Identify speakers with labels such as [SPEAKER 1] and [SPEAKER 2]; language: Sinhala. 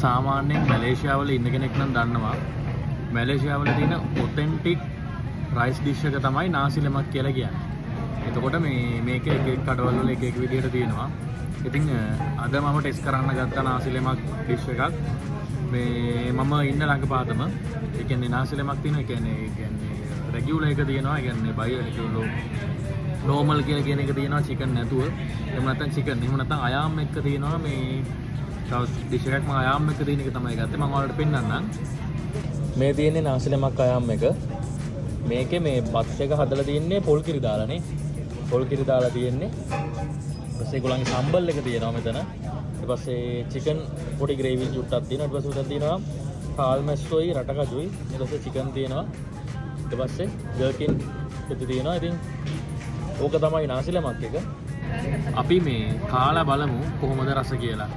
[SPEAKER 1] සාමාන්‍යයෙන් මැලේසියාවල ඉන්න කෙනෙක් නම් දන්නවා මැලේසියාවල තියෙන ඔතෙන්ටික් රයිස් ඩිෂ් එක තමයි නාසි ලෙමක් කියලා කියන්නේ. එතකොට මේක එක එක කඩවල වල එක එක විදිහට තියෙනවා. ඉතින් අද මම ටෙස්ට් කරන්න ගත්ත නාසි ලෙමක් ඩිෂ් එකක්. මේ මම ඉන්න ළඟපාතම ඒ කියන්නේ නාසි ලෙමක් තියෙනවා. ඒ කියන්නේ රෙගියුලර් එක තියෙනවා. ඒ කියන්නේ බයි නෝමල් කියලා කියන එක තියෙනවා චිකන් නැතුව. එහෙම නැත්නම් චිකන්. එහෙම නැත්නම් අයාම් එක්ක තියෙනවා මේ තව ඩිෂ් එකක් මම අයාම් එක්ක තියෙන එක තමයි ගත්තේ. මම ඔයාලට පෙන්නන්නම්. මේ තියෙන්නේ නාසි ලෙමක් අයාම් එක. මේකේ මේ බත් එක හදලා තියෙන්නේ පොල් කිරි දාලානේ. පොල් කිරි දාලා තියෙන්නේ. ඊට පස්සේ ඒගොල්ලන්ගේ සම්බල් එක තියෙනවා මෙතන. ඊට පස්සේ චිකන් පොඩි ග්‍රේවි චුට්ටක් තියෙනවා. ඊට පස්සේ උතන තියෙනවා කාල්මැස්සොයි රටකජුයි. ඊට පස්සේ චිකන් තියෙනවා. ඊට පස්සේ ගර්කින් පිටි තියෙනවා. ඉතින් ඕක තමයි නාසි ලෙමක් එක. අපි මේ කාලා බලමු කොහොමද රස කියලා.